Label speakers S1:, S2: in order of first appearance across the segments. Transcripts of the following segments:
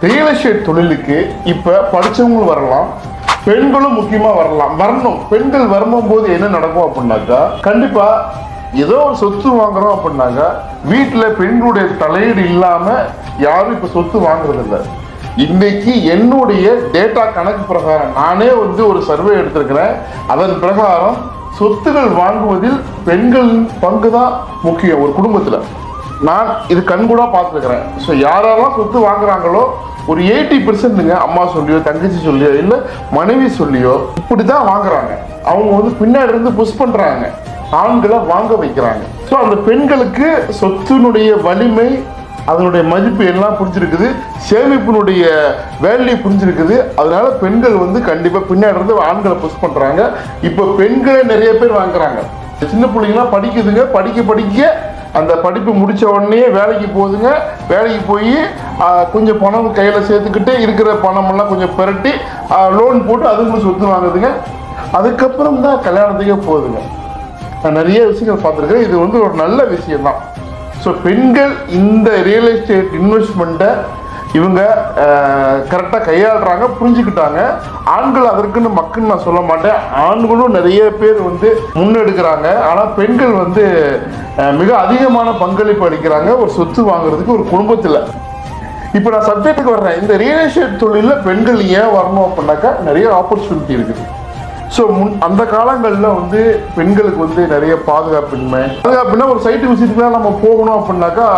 S1: Real estate தொழிலுக்கு இப்போ படித்தவங்களும் வரலாம், பெண்களும் முக்கியமாக வரணும். பெண்கள் வரும்போது என்ன நடக்கும் அப்படின்னாக்கா, கண்டிப்பாக ஏதோ ஒரு சொத்து வாங்குறோம் அப்படின்னாக்கா வீட்டில் பெண்களுடைய தலையீடு இல்லாமல் யாரும் இப்போ சொத்து வாங்குறதில்ல. இன்னைக்கு என்னுடைய டேட்டா கணக்கு பிரகாரம் நானே ஒரு சர்வே எடுத்திருக்கிறேன். அதன் பிரகாரம் சொத்துகள் வாங்குவதில் பெண்களின் பங்கு தான் முக்கியம். ஒரு குடும்பத்தில் நான் இது கண்கூடா பார்த்துருக்கிறேன். ஸோ யாரெல்லாம் சொத்து வாங்குறாங்களோ ஒரு 80%ங்க அம்மா சொல்லியோ, தங்கச்சி சொல்லியோ, இல்லை மனைவி சொல்லியோ இப்படி தான் வாங்குறாங்க. அவங்க பின்னாடி இருந்து புஷ் பண்ணுறாங்க, ஆண்களை வாங்க வைக்கிறாங்க. ஸோ அந்த பெண்களுக்கு சொத்தினுடைய வலிமை, அதனுடைய மதிப்பு எல்லாம் புரிஞ்சிருக்குது, சேமிப்பினுடைய வேல்யூ புரிஞ்சிருக்குது. அதனால பெண்கள் கண்டிப்பாக பின்னாடி இருந்து ஆண்களை புஷ் பண்ணுறாங்க. இப்போ பெண்களே நிறைய பேர் வாங்குறாங்க. சின்ன பிள்ளைங்களாம் படிக்குதுங்க, படிக்க அந்த படிப்பு முடித்த உடனே வேலைக்கு போகுதுங்க. வேலைக்கு போய் கொஞ்சம் பணம் கையில் சேர்த்துக்கிட்டு இருக்கிற பணமெல்லாம் கொஞ்சம் பெரட்டி லோன் போட்டு அதுங்களும் சொத்து வாங்குதுங்க. அதுக்கப்புறம் தான் கல்யாணத்துக்கே போகுதுங்க. நான் நிறைய விஷயங்கள் பார்த்துருக்கேன். இது ஒரு நல்ல விஷயம்தான். ஸோ பெண்கள் இந்த ரியல் எஸ்டேட் இன்வெஸ்ட்மெண்ட்டை இவங்க கரெக்டாக கையாளுறாங்க, புரிஞ்சுக்கிட்டாங்க. ஆண்கள் அதற்குன்னு மக்கள்னு நான் சொல்ல மாட்டேன். ஆண்களும் நிறைய பேர் முன்னெடுக்கிறாங்க. ஆனால் பெண்கள் மிக அதிகமான பங்களிப்பு அளிக்கிறாங்க ஒரு சொத்து வாங்குறதுக்கு ஒரு குடும்பத்தில். இப்போ நான் சப்ஜெக்டுக்கு வர்றேன். இந்த ரியல் எஸ்டேட் தொழிலில் பெண்கள் ஏன் வரணும் அப்படின்னாக்கா நிறைய ஆப்பர்ச்சுனிட்டி இருக்குது. ஸோ அந்த காலங்களில் பெண்களுக்கு நிறைய பாதுகாப்புன்னா ஒரு சைட்டு விசிட்டுக்குலாம் நம்ம போகணும் அப்படின்னாக்கா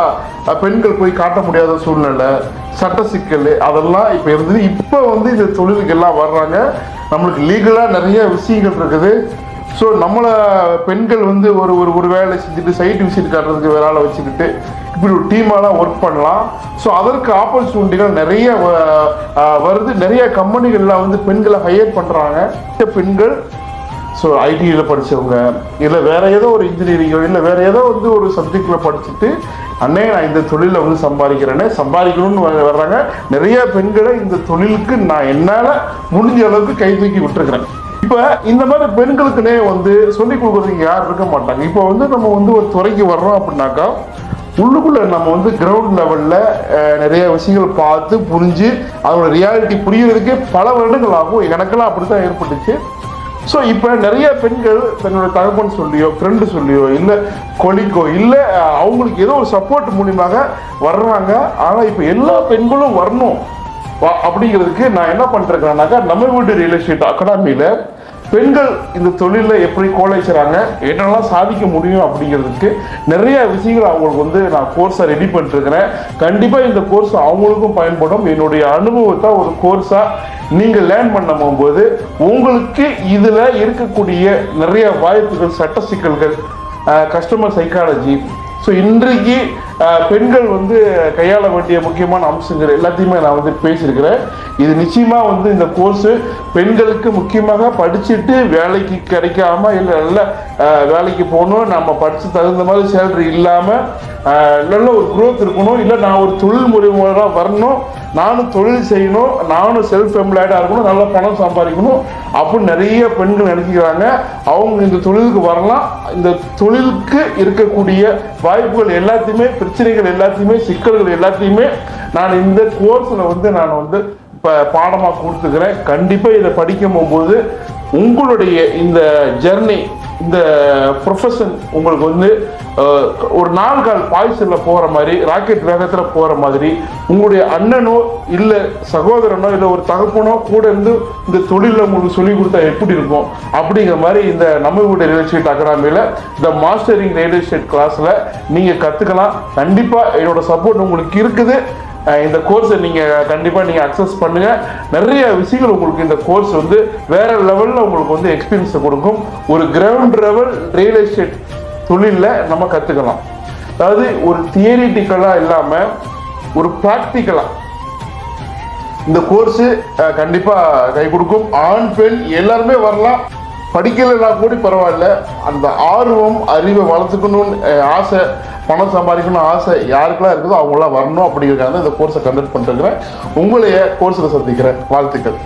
S1: பெண்கள் போய் காட்ட முடியாத சூழ்நிலை, சட்ட சிக்கல் அதெல்லாம் இப்போ இருந்தது. இப்போ இந்த தொழிலுக்கு எல்லாம் வர்றாங்க. நம்மளுக்கு லீகலாக நிறைய விஷயங்கள் இருக்குது. ஸோ நம்மளை பெண்கள் ஒரு வேலை செஞ்சுட்டு சைட்டு விசிட் காட்டுறதுக்கு வேலை வச்சுக்கிட்டு இப்படி ஒரு டீமாலாம் ஒர்க் பண்ணலாம். ஸோ அதற்கு ஆப்பர்ச்சுனிட்டிகள் நிறைய வருது. நிறைய கம்பெனிகள்லாம் பெண்களை ஹையர் பண்ணுறாங்க. பெண்கள் ஸோ ஐடியில் படித்தவங்க, இல்லை வேற ஏதோ ஒரு இன்ஜினியரிங்கோ, இல்லை வேற ஏதோ ஒரு சப்ஜெக்டில் படிச்சுட்டு அன்னையே நான் இந்த தொழிலில் சம்பாதிக்கணும்னு வர்றாங்க. நிறைய பெண்களை இந்த தொழிலுக்கு நான் என்னால் முடிஞ்ச அளவுக்கு கை தூக்கி விட்டுருக்கிறேன். இப்போ இந்த மாதிரி பெண்களுக்குன்னே சொல்லிக் கொடுக்குறதுக்கு யாரும் இருக்க மாட்டாங்க. இப்போ நம்ம ஒரு துறைக்கு வர்றோம் அப்படின்னாக்கா உள்ளுக்குள்ளே நம்ம கிரவுண்ட் லெவலில் நிறைய விஷயங்கள் பார்த்து புரிஞ்சு அதோட ரியாலிட்டி புரிகிறதுக்கே பல வருடங்கள் ஆகும். எனக்கெல்லாம் அப்படி தான் ஏற்பட்டுச்சு. ஸோ இப்போ நிறைய பெண்கள் தன்னோட தகப்பன் சொல்லியோ, ஃப்ரெண்டு சொல்லியோ, இல்லை கொலிக்கோ, இல்லை அவங்களுக்கு ஏதோ ஒரு சப்போர்ட் மூலியமாக வர்றாங்க. ஆனால் இப்போ எல்லா பெண்களும் வரணும் அப்படிங்கிறதுக்கு நான் என்ன பண்ணிருக்கிறேன்னாக்கா, நம்ம வீட்டு ரியல் எஸ்டேட் அகாடமியில் பெண்கள் இந்த தொழிலில் எப்படி கோலைச்சுறாங்க, என்னெல்லாம் சாதிக்க முடியும் அப்படிங்கிறதுக்கு நிறைய விஷயங்கள் அவங்களுக்கு நான் கோர்ஸை ரெடி பண்ணிருக்கிறேன். கண்டிப்பாக இந்த கோர்ஸ் அவங்களுக்கும் பயன்படும். என்னுடைய அனுபவத்தை ஒரு கோர்ஸாக நீங்கள் லேர்ன் பண்ண போகும்போது உங்களுக்கு இதில் இருக்கக்கூடிய நிறைய வாய்ப்புகள், சட்ட சிக்கல்கள், கஸ்டமர் சைக்காலஜி, ஸோ இன்றைக்கு பெண்கள் கையாள வேண்டிய முக்கியமான அம்சங்கள் எல்லாத்தையுமே நான் பேசியிருக்கிறேன். இது நிச்சயமாக இந்த கோர்ஸு பெண்களுக்கு முக்கியமாக படிச்சுட்டு வேலைக்கு கிடைக்காம, இல்லை நல்ல வேலைக்கு போகணும், நம்ம படித்து தகுந்த மாதிரி சேலரி இல்லாமல் நல்ல ஒரு குரோத் இருக்கணும், இல்லை நான் ஒரு தொழில் முறையாக வரணும், நானும் தொழில் செய்யணும், நானும் செல்ஃப் எம்ப்ளாய்டாக இருக்கணும், நல்ல பணம் சம்பாதிக்கணும் அப்படின்னு நிறைய பெண்கள் நினைக்கிறாங்க. அவங்க இந்த தொழிலுக்கு வரலாம். இந்த தொழிலுக்கு இருக்கக்கூடிய வாய்ப்புகள் எல்லாத்தையுமே, பிரச்சனைகள் எல்லாத்தையுமே, சிக்கல்கள் எல்லாத்தையுமே நான் இந்த கோர்ஸில் நான் இப்போ பாடமாக கொடுத்துக்கிறேன். கண்டிப்பாக இதை படிக்கும் போகும்போது உங்களுடைய இந்த ஜெர்னி, இந்த ப்ரொஃபஷன் உங்களுக்கு ஒரு 4 கால் பாய்ச்சலில் போகிற மாதிரி, ராக்கெட் வேகத்தில் போகிற மாதிரி, உங்களுடைய அண்ணனோ இல்லை சகோதரனோ இல்லை ஒரு தகப்பனோ கூட இருந்து இந்த தொழிலில் உங்களுக்கு சொல்லிக் கொடுத்தா எப்படி இருக்கும் அப்படிங்கிற மாதிரி இந்த நம்ம வீட்டு ரியல் எஸ்டேட் அகாடமியில் இந்த மாஸ்டரிங் ரியல் எஸ்டேட் கிளாஸில் நீங்கள் கற்றுக்கலாம். கண்டிப்பாக என்னோட சப்போர்ட் உங்களுக்கு இருக்குது. இந்த கோர்ஸை நீங்கள் கண்டிப்பாக அக்சஸ் பண்ணுங்கள். நிறைய விஷயங்கள் உங்களுக்கு இந்த கோர்ஸ் வேற லெவலில் உங்களுக்கு எக்ஸ்பீரியன்ஸை கொடுக்கும். ஒரு கிரவுண்ட் லெவல் ரியல் எஸ்டேட் தொழிலில் நம்ம கற்றுக்கலாம். அதாவது ஒரு தியரிட்டிக்கலாக இல்லாமல் ஒரு ப்ராக்டிக்கலாக இந்த கோர்ஸு கண்டிப்பாக கை கொடுக்கும். ஆண் பெண் எல்லாருமே வரலாம். படிக்கலைன்னா கூட பரவாயில்ல, அந்த ஆர்வம், அறிவை வளர்த்துக்கணும்னு ஆசை, பணம் சம்பாதிக்கணும்னு ஆசை யாருக்கெல்லாம் இருக்குதோ அவங்களாம் வரணும் அப்படிங்கிறதுக்காக இந்த கோர்ஸை கண்டக்ட் பண்ணிருக்கிறேன். உங்களைய கோர்ஸில் சந்திக்கிறேன். வாழ்த்துக்கள்.